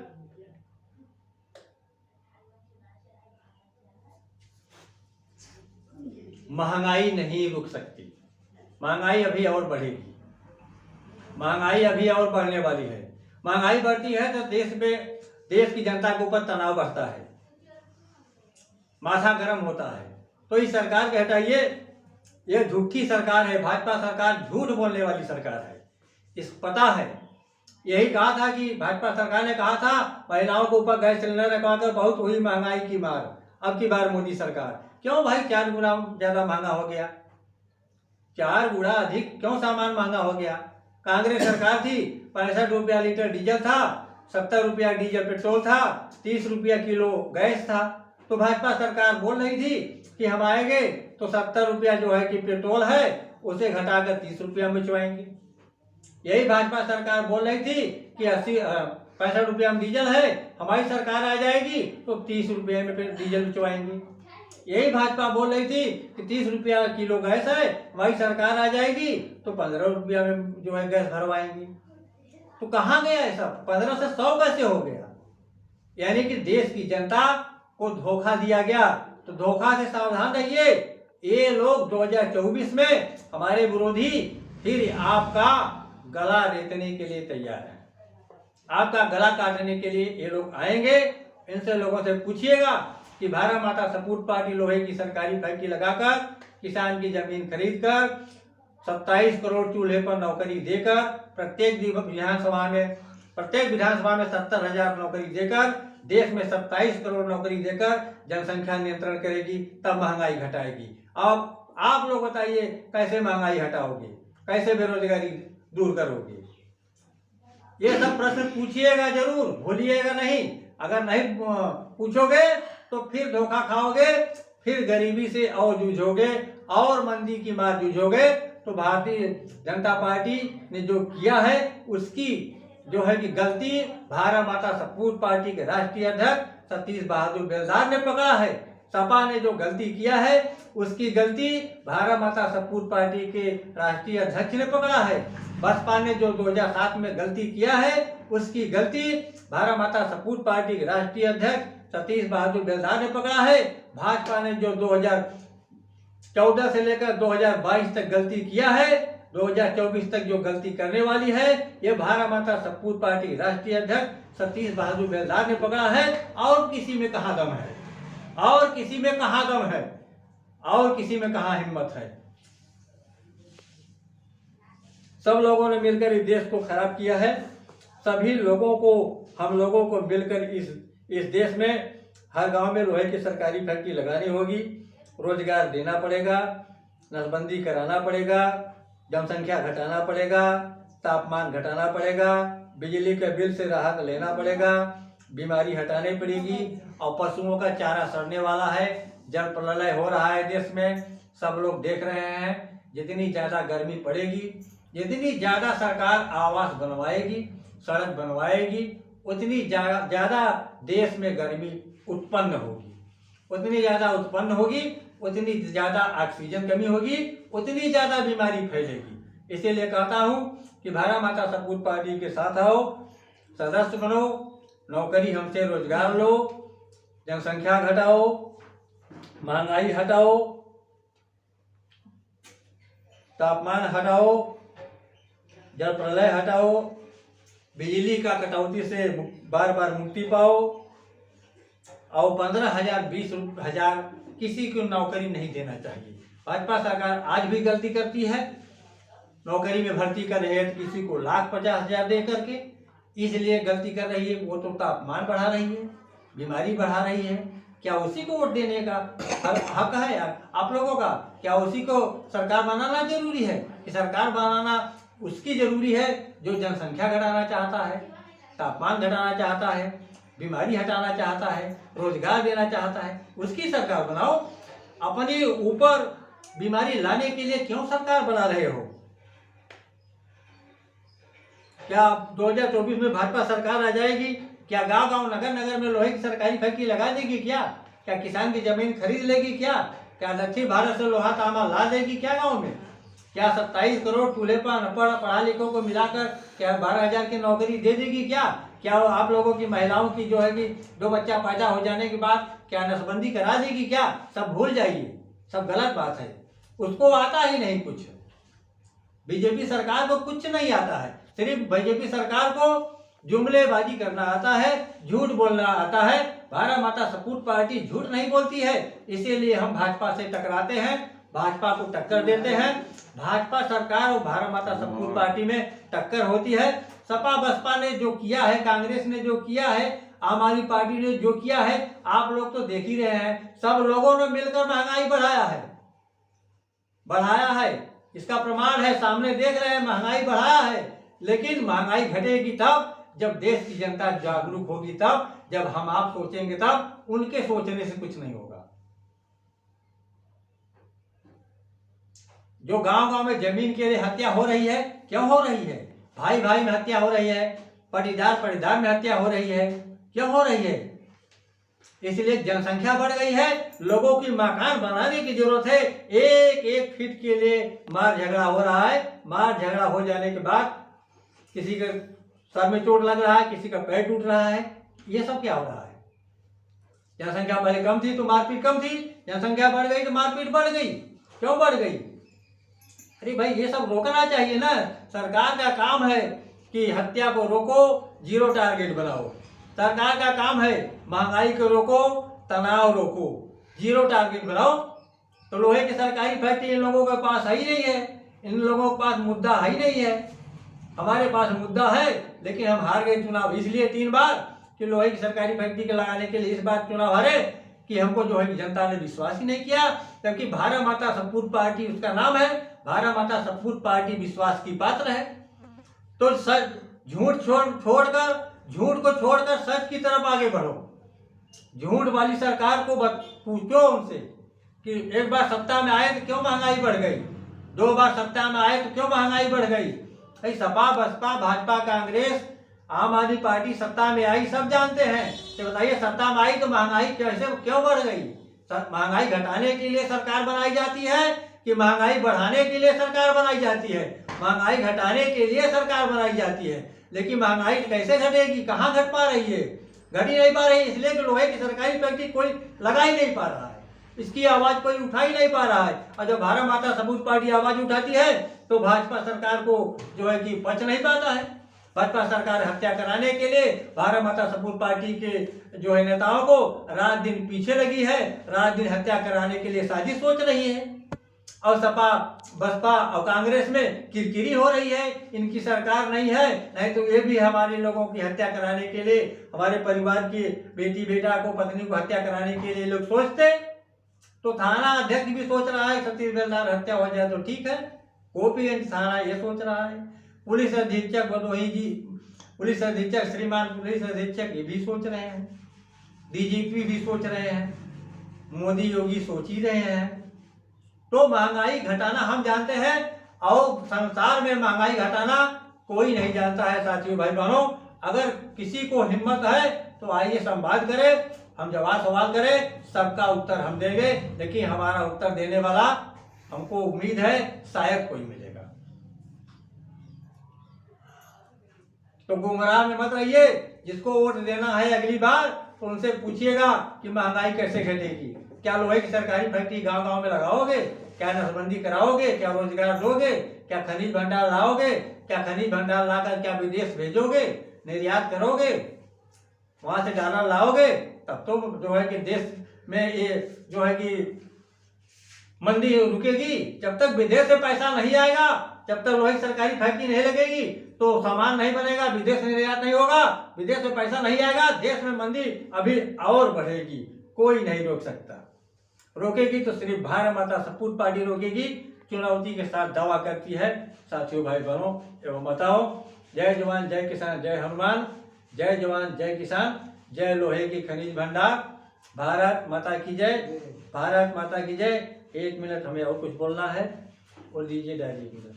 Speaker 1: महंगाई नहीं रुक सकती। महंगाई अभी और बढ़ेगी, महंगाई अभी और बढ़ने वाली है। महंगाई बढ़ती है तो देश की जनता के ऊपर तनाव बढ़ता है, माथा गर्म होता है। तो इस सरकार के हटाइए, ये झूठी सरकार है। भाजपा सरकार झूठ बोलने वाली सरकार है, इस पता है। यही कहा था कि भाजपा सरकार ने कहा था महिलाओं के ऊपर गैस सिलेंडर रखवाकर बहुत हुई महंगाई की मार। अब की बार मोदी सरकार, क्यों भाई 4 गुना ज्यादा महंगा हो गया? 4 गुना अधिक क्यों सामान महंगा हो गया? कांग्रेस सरकार थी, 65 रुपया लीटर डीजल था, 70 रुपया डीजल पेट्रोल था, 30 रुपया किलो गैस था। तो भाजपा सरकार बोल रही थी कि हम आएंगे तो 70 रुपया जो है कि पेट्रोल है उसे घटाकर 30 रुपया में चुवाएंगे। यही भाजपा सरकार बोल रही थी कि 65 रुपया में डीजल है, हमारी सरकार आ जाएगी तो 30 रुपये में डीजल बिचवाएंगे। यही भाजपा बोल रही थी कि 30 रुपया किलो गैस है, हमारी सरकार आ जाएगी तो 15 रुपया में जो है गैस भरवाएंगे। तो कहाँ गया है सब? 15 से 100 कैसे हो गया? यानी कि देश की जनता को धोखा दिया गया। तो धोखा से सावधान रहिए। ये लोग 2024 में हमारे विरोधी फिर आपका गला रेतने के लिए तैयार है। आपका गला काटने के लिए ये लोग आएंगे। इनसे लोगों से पूछिएगा कि भारत माता सपूत पार्टी लोहे की सरकारी फैक्ट्री लगाकर किसान की जमीन खरीदकर 27 करोड़ चूल्हे पर नौकरी देकर प्रत्येक विधानसभा में 70,000 नौकरी देकर देश में 27 करोड़ नौकरी देकर जनसंख्या नियंत्रण करेगी, तब महंगाई घटाएगी। अब आप लोग बताइए कैसे महंगाई हटाओगे, कैसे बेरोजगारी दूर करोगे? ये सब प्रश्न पूछिएगा जरूर, भूलिएगा नहीं। अगर नहीं पूछोगे तो फिर धोखा खाओगे, फिर गरीबी से और जूझोगे और मंदी की मार जूझोगे। तो भारतीय जनता पार्टी ने जो किया है उसकी जो है कि गलती भारत माता सपूत पार्टी के राष्ट्रीय अध्यक्ष सतीश बहादुर बेलदार ने पकड़ा है। सपा ने जो गलती किया है उसकी गलती भारत माता सपूत पार्टी के राष्ट्रीय अध्यक्ष ने पकड़ा है। बसपा ने जो 2007 में गलती किया है उसकी गलती भारत माता सपूत पार्टी के राष्ट्रीय अध्यक्ष सतीश बहादुर बेलदार ने पकड़ा है। भाजपा ने जो 2014 से लेकर 2022 तक गलती किया है, 2024 तक जो गलती करने वाली है, ये भारत माता सपूत पार्टी राष्ट्रीय अध्यक्ष सतीश बहादुर बेलदार ने पकड़ा है। और किसी में कहाँ दम है? और किसी में कहाँ दम है? और किसी में कहाँ हिम्मत है? सब लोगों ने मिलकर इस देश को खराब किया है। सभी लोगों को, हम लोगों को मिलकर इस देश में हर गांव में लोहे की सरकारी फैक्ट्री लगानी होगी, रोजगार देना पड़ेगा, नसबंदी कराना पड़ेगा, जनसंख्या घटाना पड़ेगा, तापमान घटाना पड़ेगा, बिजली के बिल से राहत लेना पड़ेगा, बीमारी हटानी पड़ेगी। और पशुओं का चारा सड़ने वाला है, जल प्रलय हो रहा है देश में, सब लोग देख रहे हैं। जितनी ज़्यादा गर्मी पड़ेगी, जितनी ज़्यादा सरकार आवास बनवाएगी, सड़क बनवाएगी, उतनी ज़्यादा देश में गर्मी उत्पन्न होगी। उतनी ज़्यादा उत्पन्न होगी, उतनी ज़्यादा ऑक्सीजन कमी होगी, उतनी ज़्यादा बीमारी फैलेगी। इसीलिए कहता हूँ कि भारत माता सपूत पार्टी के साथ आओ, सदस्य बनो, नौकरी हमसे रोजगार लो, जनसंख्या घटाओ, महंगाई हटाओ, तापमान हटाओ, जल प्रलय हटाओ, बिजली का कटौती से बार बार मुक्ति पाओ और 15,000 20,000 किसी को नौकरी नहीं देना चाहिए। भाजपा सरकार आज भी गलती करती है, नौकरी में भर्ती कर रही है तो किसी को 1,50,000 दे करके, इसलिए गलती कर रही है। वो तो तापमान बढ़ा रही है, बीमारी बढ़ा रही है। क्या उसी को वोट देने का हक है आप लोगों का? क्या उसी को सरकार बनाना जरूरी है? कि सरकार बनाना उसकी जरूरी है जो जनसंख्या घटाना चाहता है, तापमान घटाना चाहता है, बीमारी हटाना चाहता है, रोजगार देना चाहता है, उसकी सरकार बनाओ। अपने ऊपर बीमारी लाने के लिए क्यों सरकार बना रहे हो? क्या 2024 में भाजपा सरकार आ जाएगी? क्या गांव गांव नगर नगर में लोहे की सरकारी फैक्ट्री लगा देगी? क्या किसान की जमीन खरीद लेगी? क्या दक्षिण भारत से लोहा तांबा ला देगी क्या गांव में? क्या 27 करोड़ चूल्हे पर अनपढ़ पढ़ा लिखों को मिलाकर क्या 12,000 की नौकरी दे देगी? क्या आप लोगों की महिलाओं की जो है कि 2 बच्चा पैदा हो जाने के बाद क्या नसबंदी करा देगी? क्या सब भूल जाइए, सब गलत बात है। उसको आता ही नहीं कुछ। बीजेपी सरकार को कुछ नहीं आता है, सिर्फ बीजेपी सरकार को जुमलेबाजी करना आता है, झूठ बोलना आता है। भारत माता सपूत पार्टी झूठ नहीं बोलती है, इसीलिए हम भाजपा से टकराते हैं, भाजपा को टक्कर देते हैं। भाजपा सरकार और भारत माता सपूत पार्टी में टक्कर होती है। सपा बसपा ने जो किया है, कांग्रेस ने जो किया है, आम आदमी पार्टी ने जो किया है, आप लोग तो देख ही रहे हैं। सब लोगों ने मिलकर महंगाई बढ़ाया है। इसका प्रमाण है, सामने देख रहे हैं, महंगाई बढ़ाया है। लेकिन महंगाई घटेगी तब जब देश की जनता जागरूक होगी, तब जब हम आप सोचेंगे, तब उनके सोचने से कुछ नहीं होगा। जो गांव गांव में जमीन के लिए हत्या हो रही है, क्यों हो रही है? भाई भाई में हत्या हो रही है, पटीदार में हत्या हो रही है, क्यों हो रही है? इसलिए जनसंख्या बढ़ गई है, लोगों की मकान बनाने की जरूरत है। एक एक फीट के लिए मार झगड़ा हो रहा है। मार झगड़ा हो जाने के बाद किसी के सर में चोट लग रहा है, किसी का पैर टूट रहा है। ये सब क्या हो रहा है? जनसंख्या पहले कम थी तो मारपीट कम थी, जनसंख्या बढ़ गई तो मारपीट बढ़ गई। क्यों बढ़ गई? अरे भाई, ये सब रोकना चाहिए ना। सरकार का काम है कि हत्या को रोको, 0 टारगेट बनाओ। सरकार का काम है महंगाई को रोको, तनाव रोको, 0 टारगेट बनाओ। तो लोहे की सरकारी फैक्ट्री इन लोगों के पास है ही नहीं है, इन लोगों के पास मुद्दा है ही नहीं है। हमारे पास मुद्दा है, लेकिन हम हार गए चुनाव इसलिए 3 बार कि लोहे की सरकारी फैक्ट्री के लगाने के लिए इस बार चुनाव हारे कि हमको जो है जनता ने विश्वास ही नहीं किया। क्योंकि भारत माता सपूत पार्टी उसका नाम है, भारत माता सपूत पार्टी विश्वास की पात्र है। तो झूठ को छोड़कर सच की तरफ आगे बढ़ो। झूठ वाली सरकार को पूछो उनसे कि एक बार सत्ता में आए तो क्यों महंगाई बढ़ गई, 2 बार सत्ता में आए तो क्यों महंगाई बढ़ गई। सपा बसपा भाजपा कांग्रेस आम आदमी पार्टी सत्ता में आई, सब जानते हैं। तो बताइए, सत्ता में आई तो महंगाई कैसे क्यों बढ़ गई? महंगाई घटाने के लिए सरकार बनाई जाती है कि महंगाई बढ़ाने के लिए सरकार बनाई जाती है? महंगाई घटाने के लिए सरकार बनाई जाती है। लेकिन महंगाई कैसे घटेगी? कहाँ घट पा रही है? घट ही नहीं पा रही, इसलिए कि लोहे की सरकारी फैक्ट्री कोई लगा ही नहीं पा रहा है, इसकी आवाज कोई उठा ही नहीं पा रहा है। और जब भारत माता सपूत पार्टी आवाज उठाती है तो भाजपा सरकार को जो है कि पच नहीं पाता है। भाजपा सरकार हत्या कराने के लिए भारत माता सपूत पार्टी के जो है नेताओं को रात दिन पीछे लगी है, रात दिन हत्या कराने के लिए साजिश सोच रही है। और सपा बसपा और कांग्रेस में किरकिरी हो रही है, इनकी सरकार नहीं है, नहीं तो ये भी हमारे लोगों की हत्या कराने के लिए, हमारे परिवार की बेटी बेटा को पत्नी को हत्या कराने के लिए लोग सोचते। तो थाना अध्यक्ष भी सोच रहा है सतीश बेलदार हत्या हो जाए तो ठीक है, गोपीगंज थाना ये सोच रहा है, पुलिस अधीक्षक भदोही जी, पुलिस अधीक्षक श्रीमान पुलिस अधीक्षक ये भी सोच रहे हैं, डीजीपी भी सोच रहे हैं, मोदी योगी सोच ही रहे हैं। तो महंगाई घटाना हम जानते हैं और संसार में महंगाई घटाना कोई नहीं जानता है। साथियों भाई बहनों, अगर किसी को हिम्मत है तो आइए संवाद करें, हम जवाब सवाल करें, सबका उत्तर हम देंगे। लेकिन हमारा उत्तर देने वाला हमको उम्मीद है शायद कोई मिलेगा। तो गुमराह में मत रहिए, जिसको वोट देना है अगली बार तो उनसे पूछिएगा कि महंगाई कैसे घटेगी। क्या लोहे की सरकारी फैक्ट्री गांव गांव में लगाओगे? क्या नसबंदी कराओगे? क्या रोजगार दोगे? क्या खनिज भंडार लाओगे? क्या खनिज भंडार लाकर क्या विदेश भेजोगे, निर्यात करोगे, वहां से डॉलर लाओगे? तब तो जो है कि देश में ये जो है कि मंदी रुकेगी, जब तक विदेश से पैसा नहीं आएगा, जब तक लोहे की सरकारी फैक्ट्री नहीं लगेगी तो सामान नहीं बनेगा, विदेश में निर्यात नहीं होगा, विदेश में पैसा नहीं आएगा, देश में मंदी अभी और बढ़ेगी। कोई नहीं रोक सकता। रोकेगी तो सिर्फ भारत माता सपूत पार्टी रोकेगी, चुनौती के साथ दावा करती है। साथियों, भाई बहनों एवं बताओ, जय जवान जय किसान जय हनुमान, जय जवान जय किसान जय लोहे की खनिज भंडार, भारत माता की जय, भारत माता की जय। 1 मिनट हमें और कुछ बोलना है, और लीजिए डायरी में।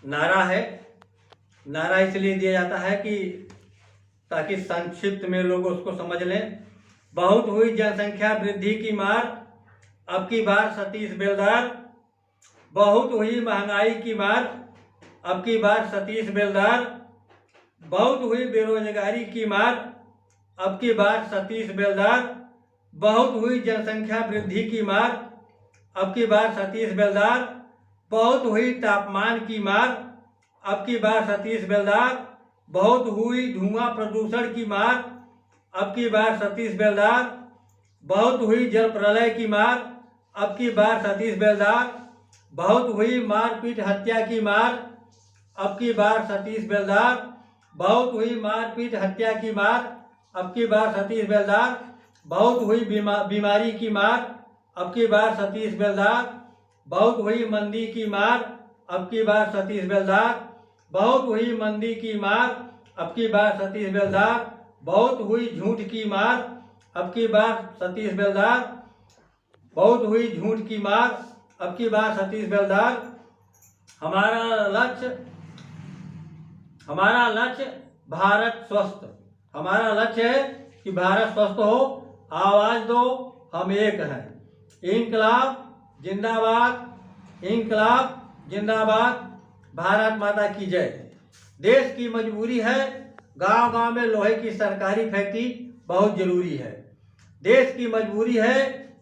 Speaker 1: नारा है, नारा इसलिए दिया जाता है कि ताकि संक्षिप्त में लोग उसको समझ लें। बहुत हुई जनसंख्या वृद्धि की मार, अब की बार सतीश बेलदार। बहुत हुई महंगाई की मार, अब की बार सतीश बेलदार। बहुत हुई बेरोजगारी की मार, अब की बार सतीश बेलदार। बहुत हुई जनसंख्या वृद्धि की मार, अब की बार सतीश बेलदार। बहुत हुई तापमान की मार, अब की बार सतीश बेलदार। बहुत हुई धुआं प्रदूषण की मार, अब की बार सतीश बेलदार। बहुत हुई जल प्रलय की मार, अब की बार सतीश बेलदार। बहुत हुई मारपीट हत्या की मार, अब की बार सतीश बेलदार। बहुत हुई मारपीट हत्या की मार, अब की बार सतीश बेलदार। बहुत हुई बीमारी की मार, अब की बार सतीश बेलदार। बहुत हुई मंदी की मार, अब की बार सतीश बेलदार। बहुत हुई मंदी की मार, अब की बार सतीश बेलदार। बहुत हुई झूठ की मार, अब की बार सतीश बेलदार। बहुत हुई झूठ की मार, अब की बार सतीश बेलदार। हमारा लक्ष्य भारत स्वस्थ। हमारा लक्ष्य है कि भारत स्वस्थ हो। आवाज दो, हम एक हैं। इंकलाब जिंदाबाद, इंकलाब जिंदाबाद। भारत माता की जय। देश की मजबूरी है, गांव-गांव में लोहे की सरकारी फैक्ट्री बहुत जरूरी है। देश की मजबूरी है,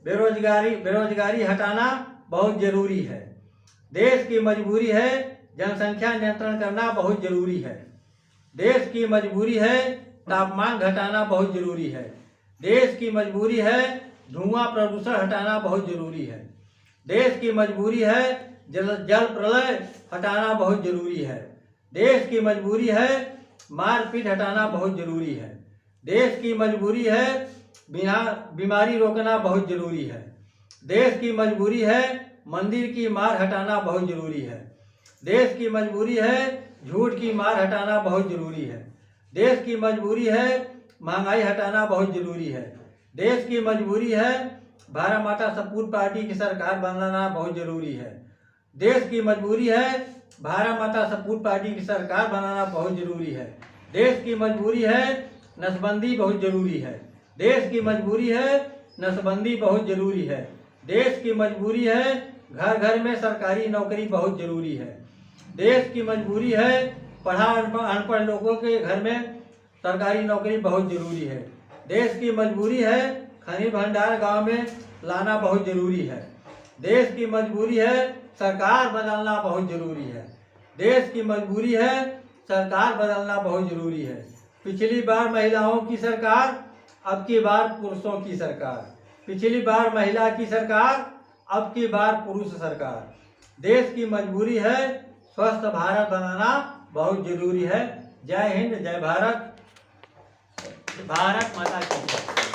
Speaker 1: बेरोजगारी हटाना बहुत जरूरी है। देश की मजबूरी है, जनसंख्या नियंत्रण करना बहुत जरूरी है। देश की मजबूरी है, तापमान घटाना बहुत जरूरी है। देश की मजबूरी है, धुआं प्रदूषण हटाना बहुत जरूरी है। देश की मजबूरी है, जल प्रलय हटाना बहुत जरूरी है। देश की मजबूरी है, मारपीट हटाना बहुत जरूरी है। देश की मजबूरी है, बीमारी रोकना बहुत जरूरी है। देश की मजबूरी है, मंदिर की मार हटाना बहुत जरूरी है। देश की मजबूरी है, झूठ की मार हटाना बहुत जरूरी है। देश की मजबूरी है, महंगाई हटाना बहुत जरूरी है। देश की मजबूरी है, भारत माता सपूत पार्टी की सरकार बनाना बहुत जरूरी है। देश की मजबूरी है, भारत माता सपूत पार्टी की सरकार बनाना बहुत जरूरी है। देश की मजबूरी है, नसबंदी बहुत जरूरी है। देश की मजबूरी है, नसबंदी बहुत जरूरी है। देश की मजबूरी है, घर घर में सरकारी नौकरी बहुत जरूरी है। देश की मजबूरी है, पढ़ा अनपढ़ लोगों के घर में सरकारी नौकरी बहुत जरूरी है। देश की मजबूरी है, खनिज भंडार गांव में लाना बहुत जरूरी है। देश की मजबूरी है, सरकार बदलना बहुत जरूरी है। देश की मजबूरी है, सरकार बदलना बहुत जरूरी है। पिछली बार महिलाओं की सरकार, अब की बार पुरुषों की सरकार। पिछली बार महिला की सरकार, अब की बार पुरुष सरकार। देश की मजबूरी है, स्वस्थ भारत बनाना बहुत जरूरी है। जय हिंद, जय भारत, भारत माता की जय।